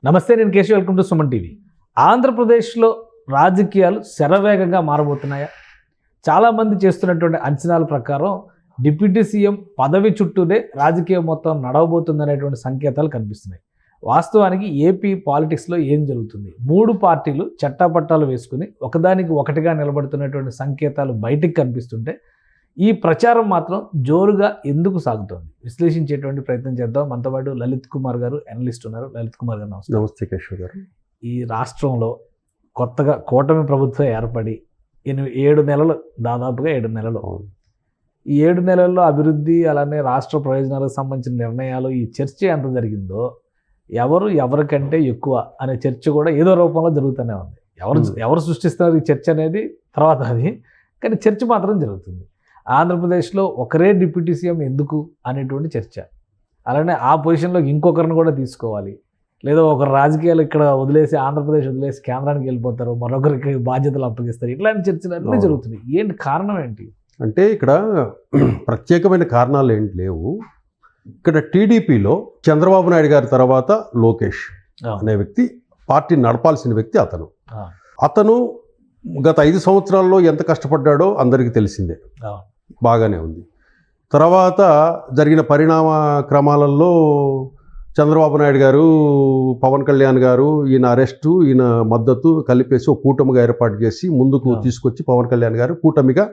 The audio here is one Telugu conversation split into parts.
నమస్తే, నేను Keshav. Welcome to Suman TV. ఆంధ్రప్రదేశ్లో రాజకీయాలు శరవేగంగా మారబోతున్నాయా? చాలామంది చేస్తున్నటువంటి అంచనాల ప్రకారం డిప్యూటీ సీఎం పదవి చుట్టూనే రాజకీయం మొత్తం నడవబోతుందనేటువంటి సంకేతాలు కనిపిస్తున్నాయి. వాస్తవానికి ఏపీ పాలిటిక్స్లో ఏం జరుగుతుంది? మూడు పార్టీలు చట్టాపట్టాలు వేసుకుని ఒకదానికి ఒకటిగా నిలబడుతున్నటువంటి సంకేతాలు బయటికి కనిపిస్తుంటే ఈ ప్రచారం మాత్రం జోరుగా ఎందుకు సాగుతోంది? విశ్లేషించేటువంటి ప్రయత్నం చేద్దాం. మనతో పాటు లలిత్ కుమార్ గారు, అనలిస్ట్ ఉన్నారు. లలిత్ కుమార్ గారు నమస్తే. నమస్తే కేశవ్ గారు. ఈ రాష్ట్రంలో కొత్తగా కూటమి ప్రభుత్వం ఏర్పడి 7 నెలలు, దాదాపుగా 7 నెలలు. ఈ 7 నెలల్లో అభివృద్ధి, అలానే రాష్ట్ర ప్రయోజనాలకు సంబంధించిన నిర్ణయాలు, ఈ చర్చ ఎంత జరిగిందో, ఎవరికంటే ఎక్కువ అనే చర్చ కూడా ఏదో రూపంలో జరుగుతూనే ఉంది. ఎవరు సృష్టిస్తున్నారు ఈ చర్చ అనేది తర్వాత అది, కానీ చర్చ మాత్రం జరుగుతుంది. ఆంధ్రప్రదేశ్లో ఒకరే డిప్యూటీ సీఎం ఎందుకు అనేటువంటి చర్చ, అలానే ఆ పొజిషన్లో ఇంకొకరిని కూడా తీసుకోవాలి, లేదా ఒకరు రాజకీయాలు ఇక్కడ వదిలేసి, ఆంధ్రప్రదేశ్ వదిలేసి కేంద్రానికి వెళ్ళిపోతారు, మరొకరికి బాధ్యతలు అప్పగిస్తారు, ఇట్లాంటి చర్చలు అన్నీ జరుగుతున్నాయి. ఏంటి కారణం ఏంటి? అంటే ఇక్కడ ప్రత్యేకమైన కారణాలు ఏంటి లేవు. ఇక్కడ టీడీపీలో చంద్రబాబు నాయుడు గారి తర్వాత లోకేష్ అనే వ్యక్తి పార్టీని నడపాల్సిన వ్యక్తి. అతను గత 5 సంవత్సరాల్లో ఎంత కష్టపడ్డాడో అందరికీ తెలిసిందే, బాగానే ఉంది. తర్వాత జరిగిన పరిణామ క్రమాలలో చంద్రబాబు నాయుడు గారు, పవన్ కళ్యాణ్ గారు, ఈయన అరెస్టు, ఈయన మద్దతు కలిపేసి ఒక కూటమిగా ఏర్పాటు చేసి ముందుకు తీసుకొచ్చి పవన్ కళ్యాణ్ గారు కూటమిగా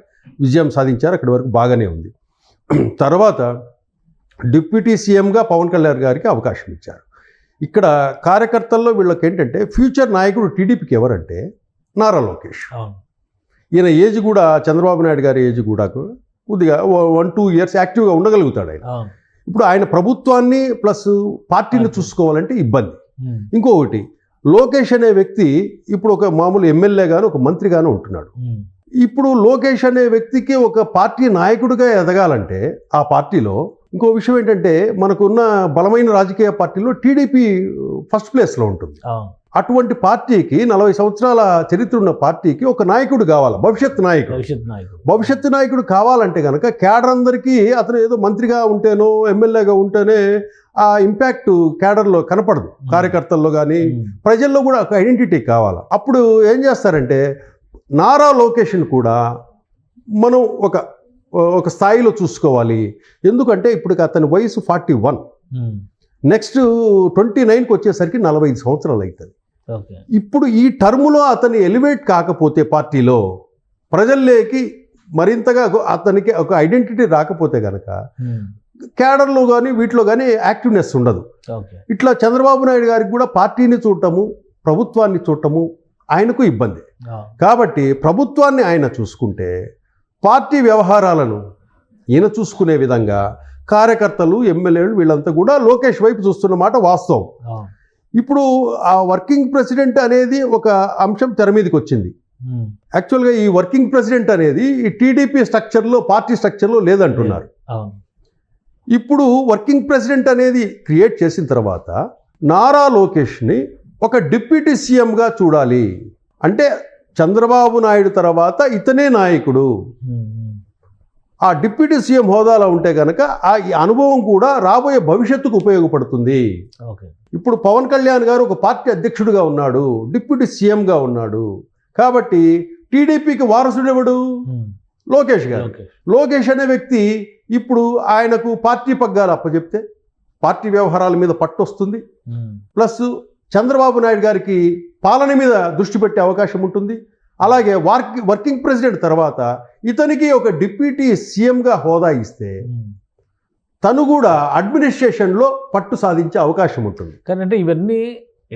విజయం సాధించారు. అక్కడి వరకు బాగానే ఉంది. తర్వాత డిప్యూటీ సీఎంగా పవన్ కళ్యాణ్ గారికి అవకాశం ఇచ్చారు. ఇక్కడ కార్యకర్తల్లో వీళ్ళకి ఏంటంటే ఫ్యూచర్ నాయకుడు టీడీపీకి ఎవరంటే నారా లోకేష్. ఈయన ఏజ్ కూడా చంద్రబాబు నాయుడు గారి ఏజ్ కూడా కొద్దిగా 1-2 ఇయర్స్ యాక్టివ్గా ఉండగలుగుతాడు ఆయన. ఇప్పుడు ఆయన ప్రభుత్వాన్ని ప్లస్ పార్టీని చూసుకోవాలంటే ఇబ్బంది. ఇంకొకటి, లోకేష్ అనే వ్యక్తి ఇప్పుడు ఒక మామూలు ఎమ్మెల్యేగాను ఒక మంత్రిగాను ఉంటున్నాడు. ఇప్పుడు లోకేష్ అనే వ్యక్తికి ఒక పార్టీ నాయకుడిగా ఎదగాలంటే ఆ పార్టీలో ఇంకో విషయం ఏంటంటే, మనకున్న బలమైన రాజకీయ పార్టీలో టీడీపీ ఫస్ట్ ప్లేస్లో ఉంటుంది. అటువంటి పార్టీకి 40 సంవత్సరాల చరిత్ర ఉన్న పార్టీకి ఒక నాయకుడు కావాలి, భవిష్యత్తు నాయకుడు కావాలంటే కనుక క్యాడర్ అందరికీ అతను ఏదో మంత్రిగా ఉంటేనో ఎమ్మెల్యేగా ఉంటేనే ఆ ఇంపాక్ట్ క్యాడర్లో కనపడదు. కార్యకర్తల్లో కానీ ప్రజల్లో కూడా ఒక ఐడెంటిటీ కావాలి. అప్పుడు ఏం చేస్తారంటే నారా లోకేష్ని కూడా మనం ఒక స్థాయిలో చూసుకోవాలి. ఎందుకంటే ఇప్పుడు అతని వయసు 41, నెక్స్ట్ 29కి వచ్చేసరికి 45 సంవత్సరాలు అవుతుంది. ఇప్పుడు ఈ టర్ములో అతని ఎలివేట్ కాకపోతే పార్టీలో ప్రజల్లోకి మరింతగా అతనికి ఒక ఐడెంటిటీ రాకపోతే కనుక క్యాడర్లో కానీ వీటిలో కానీ యాక్టివ్నెస్ ఉండదు. ఇట్లా చంద్రబాబు నాయుడు గారికి కూడా పార్టీని చూడటము, ప్రభుత్వాన్ని చూడటము ఆయనకు ఇబ్బంది. కాబట్టి ప్రభుత్వాన్ని ఆయన చూసుకుంటే పార్టీ వ్యవహారాలను ఈయన చూసుకునే విధంగా కార్యకర్తలు, ఎమ్మెల్యేలు వీళ్ళంతా కూడా లోకేష్ వైపు చూస్తున్నమాట వాస్తవం. ఇప్పుడు ఆ వర్కింగ్ ప్రెసిడెంట్ అనేది ఒక అంశం తెర మీదకి వచ్చింది. యాక్చువల్గా ఈ వర్కింగ్ ప్రెసిడెంట్ అనేది ఈ టీడీపీ స్ట్రక్చర్లో, పార్టీ స్ట్రక్చర్లో లేదంటున్నారు. ఇప్పుడు వర్కింగ్ ప్రెసిడెంట్ అనేది క్రియేట్ చేసిన తర్వాత నారా లోకేష్ని ఒక డిప్యూటీ సీఎంగా చూడాలి. అంటే చంద్రబాబు నాయుడు తర్వాత ఇతనే నాయకుడు. ఆ డిప్యూటీ సీఎం హోదాలో ఉంటే కనుక ఆ అనుభవం కూడా రాబోయే భవిష్యత్తుకు ఉపయోగపడుతుంది. ఇప్పుడు పవన్ కళ్యాణ్ గారు ఒక పార్టీ అధ్యక్షుడిగా ఉన్నాడు, డిప్యూటీ సీఎంగా ఉన్నాడు. కాబట్టి టీడీపీకి వారసుడు ఎవడు? లోకేష్ గారు. లోకేష్ అనే వ్యక్తి ఇప్పుడు ఆయనకు పార్టీ పగ్గాలు అప్పచెప్తే పార్టీ వ్యవహారాల మీద పట్టు వస్తుంది. ప్లస్ చంద్రబాబు నాయుడు గారికి పాలన మీద దృష్టి పెట్టే అవకాశం ఉంటుంది. అలాగే వర్కింగ్ ప్రెసిడెంట్ తర్వాత ఇతనికి ఒక డిప్యూటీ సీఎంగా హోదా ఇస్తే తను కూడా అడ్మినిస్ట్రేషన్లో పట్టు సాధించే అవకాశం ఉంటుంది. కానీ అంటే ఇవన్నీ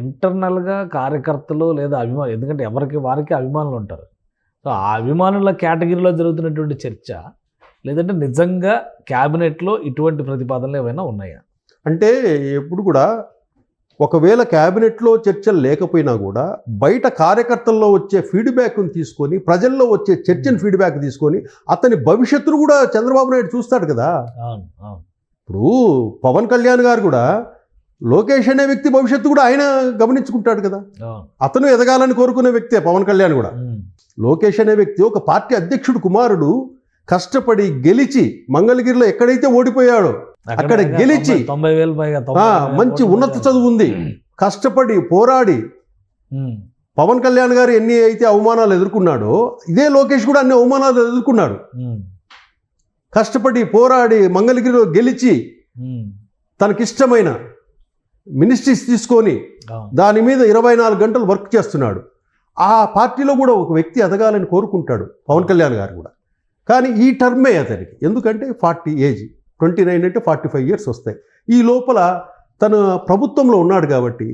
ఇంటర్నల్గా కార్యకర్తలు లేదా అభిమానులు, ఎందుకంటే వారికి అభిమానులు ఉంటారు. సో ఆ అభిమానుల కేటగిరీలో జరుగుతున్నటువంటి చర్చ, లేదంటే నిజంగా క్యాబినెట్లో ఇటువంటి ప్రతిపాదనలు ఏమైనా ఉన్నాయా? అంటే ఎప్పుడు కూడా ఒకవేళ క్యాబినెట్లో చర్చలు లేకపోయినా కూడా బయట కార్యకర్తల్లో వచ్చే ఫీడ్బ్యాక్ను తీసుకొని, ప్రజల్లో వచ్చే చర్చను ఫీడ్బ్యాక్ తీసుకొని అతని భవిష్యత్తును కూడా చంద్రబాబు నాయుడు చూస్తాడు కదా. ఇప్పుడు పవన్ కళ్యాణ్ గారు కూడా లోకేష్ అనే వ్యక్తి భవిష్యత్తు కూడా ఆయన గమనించుకుంటాడు కదా. అతను ఎదగాలని కోరుకునే వ్యక్తే పవన్ కళ్యాణ్ కూడా. లోకేష్ అనే వ్యక్తి ఒక పార్టీ అధ్యక్షుడు కుమారుడు, కష్టపడి గెలిచి మంగళగిరిలో ఎక్కడైతే ఓడిపోయాడో అక్కడ గెలిచి 90,000 పైగా మంచి ఉన్నత చదువు ఉంది, కష్టపడి పోరాడి పవన్ కళ్యాణ్ గారు ఎన్ని అయితే అవమానాలు ఎదుర్కొన్నాడో ఇదే లోకేష్ కూడా అన్ని అవమానాలు ఎదుర్కొన్నాడు. కష్టపడి పోరాడి మంగళగిరిలో గెలిచి తనకిష్టమైన మినిస్ట్రీస్ తీసుకొని దాని మీద 24 గంటలు వర్క్ చేస్తున్నాడు. ఆ పార్టీలో కూడా ఒక వ్యక్తి ఎదగాలని కోరుకుంటాడు పవన్ కళ్యాణ్ గారు కూడా. కానీ ఈ టర్మే అతనికి, ఎందుకంటే 40 ఏజ్, 29 అంటే 45 ఇయర్స్ వస్తాయి. ఈ లోపల తను ప్రభుత్వంలో ఉన్నాడు కాబట్టి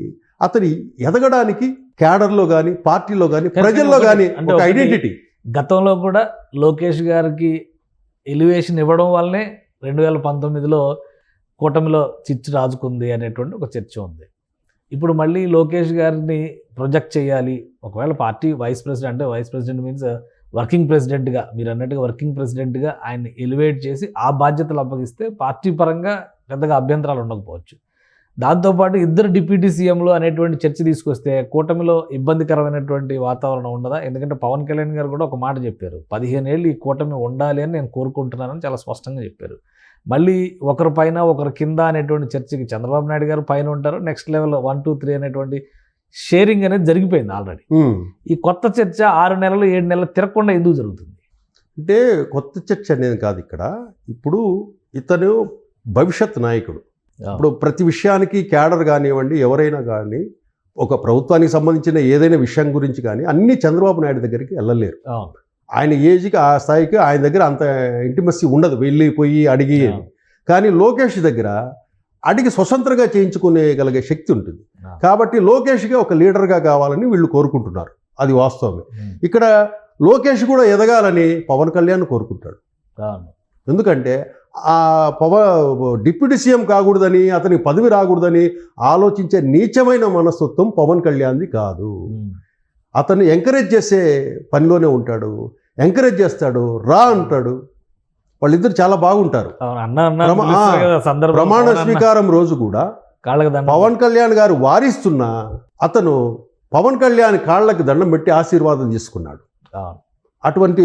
అతని ఎదగడానికి క్యాడర్లో కానీ పార్టీలో కానీ ప్రజల్లో కానీ ఒక ఐడెంటిటీ. గతంలో కూడా లోకేష్ గారికి ఎలివేషన్ ఇవ్వడం వల్లనే 2019లో కూటమిలో చిచ్చు రాజుకుంది అనేటువంటి ఒక చర్చ ఉంది. ఇప్పుడు మళ్ళీ లోకేష్ గారిని ప్రొజెక్ట్ చేయాలి, ఒకవేళ party vice president means working ప్రెసిడెంట్గా, మీరు అన్నట్టుగా వర్కింగ్ ప్రెసిడెంట్గా ఆయన్ని ఎలివేట్ చేసి ఆ బాధ్యతలు అప్పగిస్తే పార్టీ పరంగా పెద్దగా అభ్యంతరాలు ఉండకపోవచ్చు. దాంతోపాటు ఇద్దరు డిప్యూటీ సీఎంలు అనేటువంటి చర్చ తీసుకొస్తే కూటమిలో ఇబ్బందికరమైనటువంటి వాతావరణం ఉండదా? ఎందుకంటే పవన్ కళ్యాణ్ గారు కూడా ఒక మాట చెప్పారు, 15 ఏళ్ళు ఈ కూటమి ఉండాలి అని నేను కోరుకుంటున్నానని చాలా స్పష్టంగా చెప్పారు. మళ్ళీ ఒకరి పైన ఒకరి కింద అనేటువంటి చర్చకి చంద్రబాబు నాయుడు గారు పైన ఉంటారు, నెక్స్ట్ లెవెల్ 1, 2, 3 అనేటువంటి షేరింగ్ అనేది జరిగిపోయింది ఆల్రెడీ. ఈ కొత్త చర్చ 6 నెలలు 7 నెలలు తిరగకుండా ఎందుకు జరుగుతుంది? అంటే కొత్త చర్చ అనేది కాదు ఇక్కడ. ఇప్పుడు ఇతను భవిష్యత్ నాయకుడు. ఇప్పుడు ప్రతి విషయానికి క్యాడర్ కానివ్వండి, ఎవరైనా కానీ ఒక ప్రభుత్వానికి సంబంధించిన ఏదైనా విషయం గురించి కానీ అన్నీ చంద్రబాబు నాయుడు దగ్గరికి వెళ్ళలేరు. ఆయన ఏజ్కి ఆ స్థాయికి ఆయన దగ్గర అంత ఇంటిమసీ ఉండదు, వెళ్ళిపోయి అడిగి. కానీ లోకేష్ దగ్గర అడిగి స్వతంత్రంగా చేయించుకునేగలిగే శక్తి ఉంటుంది. కాబట్టి లోకేష్గా ఒక లీడర్గా కావాలని వీళ్ళు కోరుకుంటున్నారు, అది వాస్తవమే. ఇక్కడ లోకేష్ కూడా ఎదగాలని పవన్ కళ్యాణ్ కోరుకుంటాడు. ఎందుకంటే ఆ డిప్యూటీ సీఎం కాకూడదని, అతనికి పదవి రాకూడదని ఆలోచించే నీచమైన మనస్తత్వం పవన్ కళ్యాణ్ది కాదు. అతన్ని ఎంకరేజ్ చేసే పనిలోనే ఉంటాడు, ఎంకరేజ్ చేస్తాడు, రా అంటాడు. వాళ్ళిద్దరు చాలా బాగుంటారు. ప్రమాణ స్వీకారం రోజు కూడా పవన్ కళ్యాణ్ గారు వారిస్తున్నా అతను పవన్ కళ్యాణ్ కాళ్ళకి దండం పెట్టి ఆశీర్వాదం తీసుకున్నాడు. అటువంటి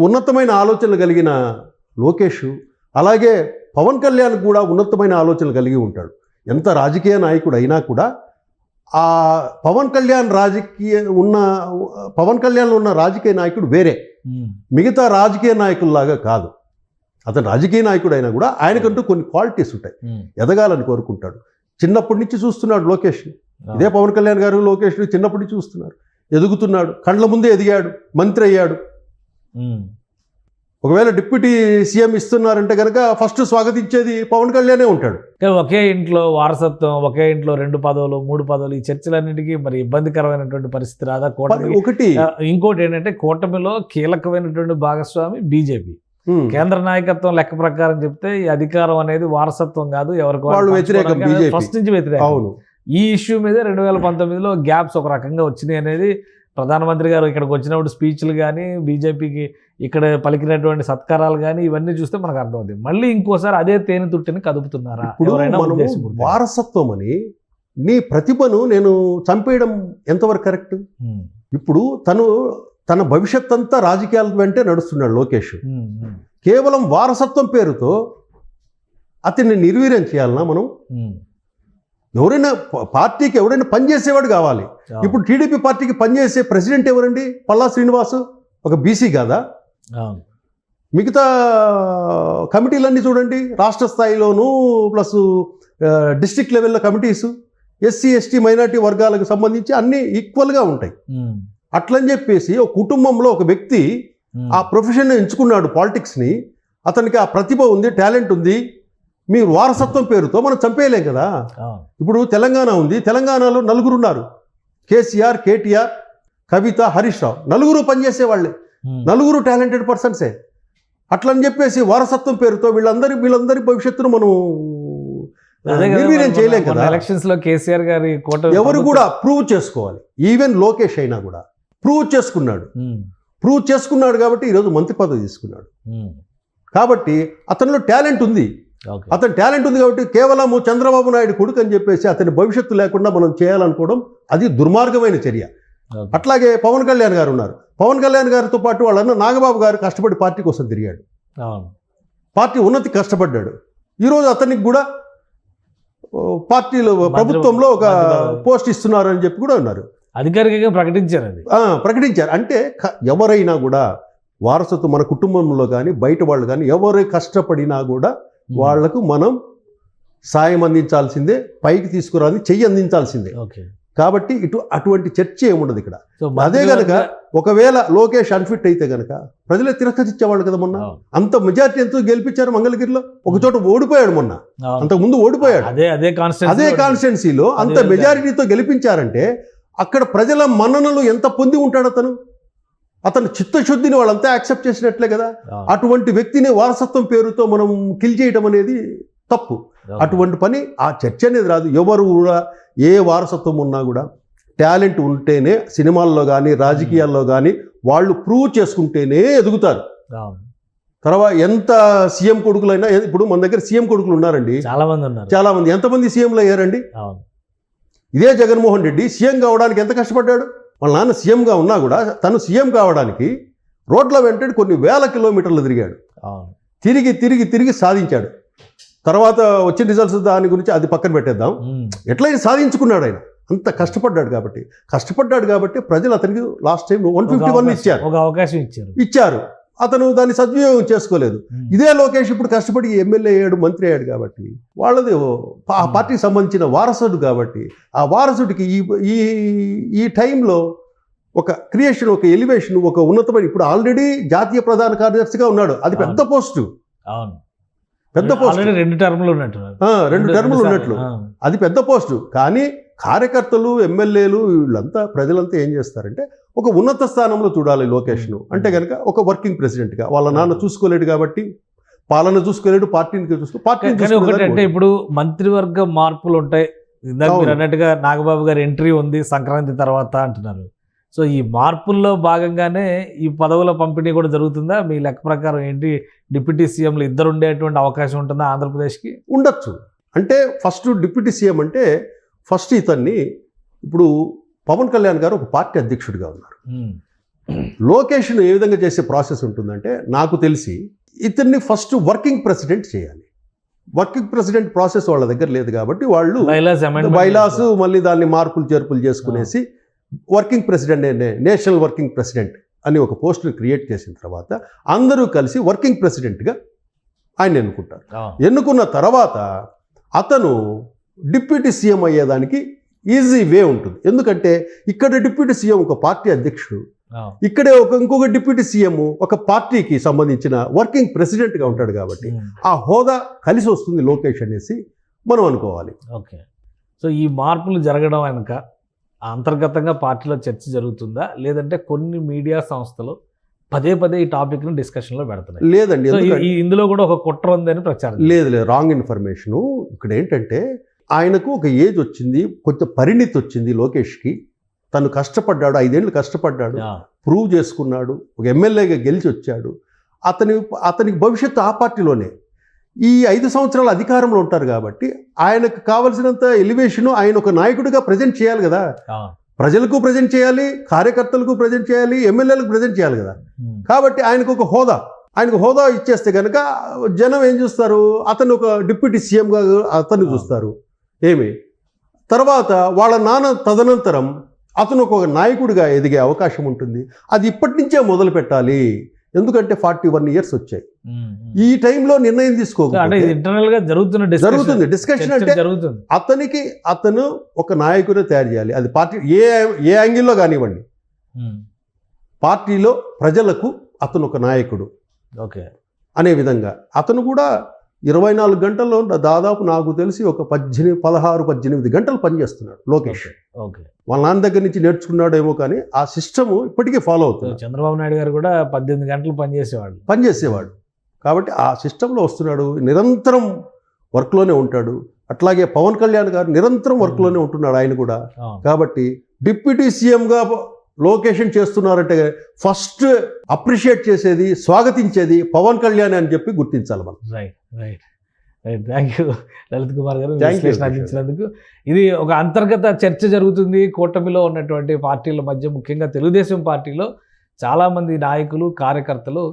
ఉన్నతమైన ఆలోచనలు కలిగిన లోకేష్, అలాగే పవన్ కళ్యాణ్ కూడా ఉన్నతమైన ఆలోచనలు కలిగి ఉంటాడు. ఎంత రాజకీయ నాయకుడు అయినా కూడా ఆ పవన్ కళ్యాణ్లో ఉన్న రాజకీయ నాయకుడు వేరే, మిగతా రాజకీయ నాయకుల్లాగా కాదు. అతను రాజకీయ నాయకుడు అయినా కూడా ఆయనకంటూ కొన్ని క్వాలిటీస్ ఉంటాయి, ఎదగాలని కోరుకుంటాడు. చిన్నప్పటి నుంచి చూస్తున్నాడు లోకేష్. ఇదే పవన్ కళ్యాణ్ గారు లోకేష్ చిన్నప్పటి నుంచి చూస్తున్నారు, ఎదుగుతున్నాడు, కండ్ల ముందే ఎదిగాడు, మంత్రి అయ్యాడు. ఒకవేళ డిప్యూటీ సీఎం ఇస్తున్నారంటే కనుక ఫస్ట్ స్వాగతించేది పవన్ కళ్యాణే ఉంటాడు. ఒకే ఇంట్లో వారసత్వం, ఒకే ఇంట్లో 2 పదవులు 3 పదవులు, ఈ చర్చలన్నిటికీ మరి ఇబ్బందికరమైనటువంటి పరిస్థితి రాదా కూటమి? ఒకటి ఇంకోటి ఏంటంటే కూటమిలో కీలకమైనటువంటి భాగస్వామి బీజేపీ. కేంద్ర నాయకత్వం లెక్క ప్రకారం చెప్తే ఈ అధికారం అనేది వారసత్వం కాదు, ఎవరికి ఫస్ట్ నుంచి వ్యతిరేకం. ఈ ఇష్యూ మీద 2019లో గ్యాప్స్ ఒక రకంగా వచ్చినాయి అనేది ప్రధానమంత్రి గారు ఇక్కడికి వచ్చినప్పుడు స్పీచ్లు కానీ, బీజేపీకి ఇక్కడ పలికినటువంటి సత్కారాలు కానీ ఇవన్నీ చూస్తే మనకు అర్థమవుతుంది. మళ్ళీ ఇంకోసారి అదే తేనె తుట్టిని కదుపుతున్నారా? వారసత్వం అని నీ ప్రతిభను నేను చంపేయడం ఎంతవరకు కరెక్ట్? ఇప్పుడు తన భవిష్యత్ అంతా రాజకీయాల వెంటే నడుస్తున్నాడు లోకేష్. కేవలం వారసత్వం పేరుతో అతన్ని నిర్వీర్యం చేయాలన్నా మనం? ఎవరైనా పార్టీకి ఎవరైనా పనిచేసేవాడు కావాలి. ఇప్పుడు టీడీపీ పార్టీకి పనిచేసే ప్రెసిడెంట్ ఎవరండి? పల్లా శ్రీనివాసు ఒక బీసీ కాదా? మిగతా కమిటీలన్నీ చూడండి, రాష్ట్ర స్థాయిలోనూ ప్లస్ డిస్ట్రిక్ట్ లెవెల్లో కమిటీసు ఎస్సీ ఎస్టీ మైనారిటీ వర్గాలకు సంబంధించి అన్నీ ఈక్వల్గా ఉంటాయి. అట్లని చెప్పేసి ఒక కుటుంబంలో ఒక వ్యక్తి ఆ ప్రొఫెషన్ ఎంచుకున్నాడు, పాలిటిక్స్ని, అతనికి ఆ ప్రతిభ ఉంది, టాలెంట్ ఉంది. మీరు వారసత్వం పేరుతో మనం చంపేయలేం కదా. ఇప్పుడు తెలంగాణ ఉంది, తెలంగాణలో 4 ఉన్నారు, కేసీఆర్, కేటీఆర్, కవిత, హరీష్ రావు, 4 పనిచేసేవాళ్ళే, 4 టాలెంటెడ్ పర్సన్సే. అట్లని చెప్పేసి వారసత్వం పేరుతో వీళ్ళందరి భవిష్యత్తును మనం నిర్వీర్యం చేయలేం కదా. ఎలక్షన్స్ లో కేసీఆర్ గారి ఎవరు కూడా ప్రూవ్ చేసుకోవాలి. ఈవెన్ లోకేష్ అయినా కూడా ప్రూవ్ చేసుకున్నాడు కాబట్టి ఈరోజు మంత్రి పదవి తీసుకున్నాడు. కాబట్టి అతనిలో టాలెంట్ ఉంది. అతని టాలెంట్ ఉంది కాబట్టి కేవలము చంద్రబాబు నాయుడు కొడుకు అని చెప్పేసి అతని భవిష్యత్తు లేకుండా మనం చేయాలనుకోవడం అది దుర్మార్గమైన చర్య. అట్లాగే పవన్ కళ్యాణ్ గారు ఉన్నారు. పవన్ కళ్యాణ్ గారితో పాటు వాళ్ళన్న నాగబాబు గారు కష్టపడి పార్టీ కోసం తిరిగాడు, పార్టీ ఉన్నతి కష్టపడ్డాడు. ఈరోజు అతనికి కూడా పార్టీలో ప్రభుత్వంలో ఒక పోస్ట్ ఇస్తున్నారు అని చెప్పి కూడా ఉన్నారు. అధికారికంగా ప్రకటించారు అది. ప్రకటించారు. అంటే ఎవరైనా కూడా వారసత్వం మన కుటుంబంలో కానీ బయట వాళ్ళు కానీ ఎవరు కష్టపడినా కూడా వాళ్లకు మనం సాయం అందించాల్సిందే, పైకి తీసుకురాని చెయ్యి అందించాల్సిందే. కాబట్టి అటువంటి చర్చ ఏముండదు ఇక్కడ. అదే గనక ఒకవేళ లోకేష్ అన్ఫిట్ అయితే గనక ప్రజలే తిరస్కరించేవాళ్ళు కదా. మొన్న అంత మెజార్టీ ఎంతో గెలిపించారు మంగళగిరిలో, ఒక చోట ఓడిపోయాడు మొన్న, అంతకు ముందు ఓడిపోయాడు. అదే కాన్స్టిట్యున్సీలో అంత మెజారిటీతో గెలిపించారంటే అక్కడ ప్రజల మన్ననలు ఎంత పొంది ఉంటాడు అతను చిత్తశుద్ధిని వాళ్ళంతా యాక్సెప్ట్ చేసినట్లే కదా. అటువంటి వ్యక్తిని వారసత్వం పేరుతో మనం కిల్ చేయడం అనేది తప్పు. అటువంటి పని ఆ చర్చ అనేది రాదు. ఎవరు కూడా ఏ వారసత్వం ఉన్నా కూడా టాలెంట్ ఉంటేనే సినిమాల్లో కానీ రాజకీయాల్లో కానీ వాళ్ళు ప్రూవ్ చేసుకుంటేనే ఎదుగుతారు. తర్వాత ఎంత సీఎం కొడుకులైనా, ఇప్పుడు మన దగ్గర సీఎం కొడుకులు ఉన్నారండి, చాలా మంది. ఎంతమంది సీఎంలు అయ్యారండి? ఇదే జగన్మోహన్ రెడ్డి సీఎం కావడానికి ఎంత కష్టపడ్డాడు. వాళ్ళ నాన్న సీఎంగా ఉన్నా కూడా తను సీఎం కావడానికి రోడ్ల వెంటనే కొన్ని వేల కిలోమీటర్లు తిరిగాడు. తిరిగి తిరిగి తిరిగి సాధించాడు. తర్వాత వచ్చిన రిజల్ట్స్ దాని గురించి అది పక్కన పెట్టేద్దాం. ఎట్లయినా సాధించుకున్నాడు ఆయన. అంత కష్టపడ్డాడు కాబట్టి ప్రజలు అతనికి లాస్ట్ టైం 151 ఇచ్చారు, ఒక అవకాశం ఇచ్చారు. అతను దాన్ని సద్వినియోగం చేసుకోలేదు. ఇదే లోకేష్ ఇప్పుడు కష్టపడి ఎమ్మెల్యే అయ్యాడు, మంత్రి అయ్యాడు కాబట్టి వాళ్ళది ఆ పార్టీకి సంబంధించిన వారసుడు కాబట్టి ఆ వారసుడికి ఈ టైంలో ఒక క్రియేషన్, ఒక ఎలివేషన్, ఒక ఉన్నతమైన, ఇప్పుడు ఆల్రెడీ జాతీయ ప్రధాన కార్యదర్శిగా ఉన్నాడు. అది పెద్ద పోస్టు, పెద్ద పోస్ట్, 2 టర్ములు ఉన్నట్లు. అది పెద్ద పోస్టు. కానీ కార్యకర్తలు, ఎమ్మెల్యేలు, వీళ్ళంతా ప్రజలంతా ఏం చేస్తారంటే ఒక ఉన్నత స్థానంలో చూడాలి లోకేష్ను. అంటే కనుక ఒక వర్కింగ్ ప్రెసిడెంట్గా వాళ్ళ నాన్న చూసుకోలేడు కాబట్టి, పాలన చూసుకోలేడు, పార్టీని అంటే ఇప్పుడు మంత్రివర్గ మార్పులు ఉంటాయి. ఇందాక మీరు అన్నట్టుగా నాగబాబు గారి ఎంట్రీ ఉంది సంక్రాంతి తర్వాత అంటున్నారు. సో ఈ మార్పుల్లో భాగంగానే ఈ పదవుల పంపిణీ కూడా జరుగుతుందా? మీ లెక్క ప్రకారం ఏంటి, డిప్యూటీ సీఎంలు ఇద్దరు ఉండేటువంటి అవకాశం ఉంటుందా ఆంధ్రప్రదేశ్కి? ఉండొచ్చు. అంటే ఫస్ట్ డిప్యూటీ సీఎం అంటే ఫస్ట్ ఇతన్ని, ఇప్పుడు పవన్ కళ్యాణ్ గారు ఒక పార్టీ అధ్యక్షుడిగా ఉన్నారు. లోకేష్ను ఏ విధంగా చేసే ప్రాసెస్ ఉంటుందంటే నాకు తెలిసి ఇతన్ని ఫస్ట్ వర్కింగ్ ప్రెసిడెంట్ చేయాలి. వర్కింగ్ ప్రెసిడెంట్ ప్రాసెస్ వాళ్ళ దగ్గర లేదు కాబట్టి వాళ్ళు బైలాస్ మళ్ళీ దాన్ని మార్పులు చేర్పులు చేసుకునేసి working president, national working president అని ఒక పోస్టును క్రియేట్ చేసిన తర్వాత అందరూ కలిసి వర్కింగ్ ప్రెసిడెంట్గా ఆయన ఎన్నుకుంటారు. ఎన్నుకున్న తర్వాత అతను డిప్యూటీ సీఎం అయ్యేదానికి ఈజీ వే ఉంటుంది. ఎందుకంటే ఇక్కడ డిప్యూటీ సీఎం ఒక పార్టీ అధ్యక్షుడు, ఇక్కడే ఇంకొక డిప్యూటీ సీఎం ఒక పార్టీకి సంబంధించిన వర్కింగ్ ప్రెసిడెంట్గా ఉంటాడు కాబట్టి ఆ హోదా కలిసి వస్తుంది లోకేష్ అనేసి మనం అనుకోవాలి. ఓకే. సో ఈ మార్పులు జరగడం వెనుక అంతర్గతంగా పార్టీలో చర్చ జరుగుతుందా, లేదంటే కొన్ని మీడియా సంస్థలు పదే ఈ టాపిక్ను డిస్కషన్లో పెడుతున్నాయి? లేదండి, ఇందులో కూడా ఒక కుట్ర ఉందని ప్రచారం. లేదు, రాంగ్ ఇన్ఫర్మేషను. ఇక్కడ ఏంటంటే ఆయనకు ఒక ఏజ్ వచ్చింది, కొంచెం పరిణితి వచ్చింది లోకేష్కి. తను కష్టపడ్డాడు, 5 ఏళ్ళు కష్టపడ్డాడు, ప్రూవ్ చేసుకున్నాడు, ఒక ఎమ్మెల్యేగా గెలిచి వచ్చాడు. అతనికి భవిష్యత్తు ఆ పార్టీలోనే. ఈ 5 సంవత్సరాలు అధికారంలో ఉంటారు కాబట్టి ఆయనకు కావలసినంత ఎలివేషను ఆయన ఒక నాయకుడిగా ప్రజెంట్ చేయాలి కదా. ప్రజలకు ప్రజెంట్ చేయాలి, కార్యకర్తలకు ప్రజెంట్ చేయాలి, ఎమ్మెల్యేలకు ప్రజెంట్ చేయాలి కదా. కాబట్టి ఆయనకు ఒక హోదా ఇచ్చేస్తే కనుక జనం ఏం చూస్తారు, అతను ఒక డిప్యూటీ సీఎంగా అతన్ని చూస్తారు. తర్వాత వాళ్ళ నాన్న తదనంతరం అతను ఒక నాయకుడిగా ఎదిగే అవకాశం ఉంటుంది. అది ఇప్పటి నుంచే మొదలు పెట్టాలి. ఎందుకంటే 41 ఇయర్స్ వచ్చాయి. ఈ టైంలో నిర్ణయం తీసుకోవాలి, జరుగుతుంది డిస్కషన్. అంటే అతను ఒక నాయకుడే తయారు చేయాలి. అది పార్టీ ఏ యాంగిల్లో కానివ్వండి, పార్టీలో ప్రజలకు అతను ఒక నాయకుడు అనే విధంగా. అతను కూడా 24 గంటల్లో దాదాపు నాకు తెలిసి ఒక 16-18 గంటలు పనిచేస్తున్నాడు లోకేష్. వాళ్ళ నాన్న దగ్గర నుంచి నేర్చుకున్నాడేమో కానీ ఆ సిస్టమ్ ఇప్పటికీ ఫాలో అవుతుంది. చంద్రబాబు నాయుడు గారు కూడా 18 గంటలు పనిచేసేవాడు. కాబట్టి ఆ సిస్టంలో వస్తున్నాడు, నిరంతరం వర్క్లోనే ఉంటాడు. అట్లాగే పవన్ కళ్యాణ్ గారు నిరంతరం వర్క్లోనే ఉంటున్నాడు ఆయన కూడా. కాబట్టి డిప్యూటీ సీఎంగా లోకేషన్ చేస్తున్నారంటే ఫస్ట్ అప్రిషియేట్ చేసేది, స్వాగతించేది పవన్ కళ్యాణ్ అని చెప్పి గుర్తించాలి మనం. Right. Thank you Lalit Kumar గారు విశ్లేషణ అందించినందుకు. ఇది ఒక అంతర్గత చర్చ జరుగుతుంది కూటమిలో ఉన్నటువంటి పార్టీల మధ్య. ముఖ్యంగా తెలుగుదేశం పార్టీలో చాలామంది నాయకులు, కార్యకర్తలు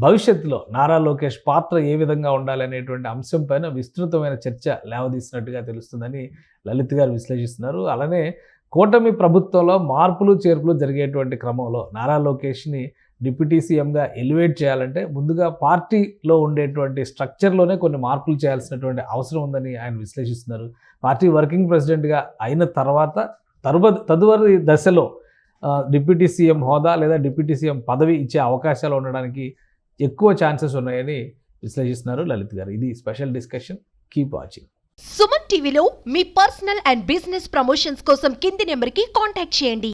భవిష్యత్తులో నారా లోకేష్ పాత్ర ఏ విధంగా ఉండాలి అనేటువంటి అంశం పైన విస్తృతమైన చర్చ లేవదీసినట్టుగా తెలుస్తుందని లలిత్ గారు విశ్లేషిస్తున్నారు. అలానే కూటమి ప్రభుత్వంలో మార్పులు చేర్పులు జరిగేటువంటి క్రమంలో నారా లోకేష్ని డిప్యూటీ సీఎంగా ఎలివేట్ చేయాలంటే ముందుగా పార్టీలో ఉండేటువంటి స్ట్రక్చర్లోనే కొన్ని మార్పులు చేయాల్సినటువంటి అవసరం ఉందని ఆయన విశ్లేషిస్తున్నారు. పార్టీ వర్కింగ్ ప్రెసిడెంట్గా అయిన తర్వాత తదుపరి దశలో డిప్యూటీ సీఎం హోదా లేదా డిప్యూటీ సీఎం పదవి ఇచ్చే అవకాశాలు ఉండడానికి ఎక్కువ ఛాన్సెస్ ఉన్నాయని విశ్లేషిస్తున్నారు లలిత్ గారు. ఇది special discussion. Keep watching. Suman టీవీలో మీ పర్సనల్ అండ్ బిజినెస్ ప్రమోషన్స్ కోసం కింది నెంబర్కి కాంటాక్ట్ చేయండి.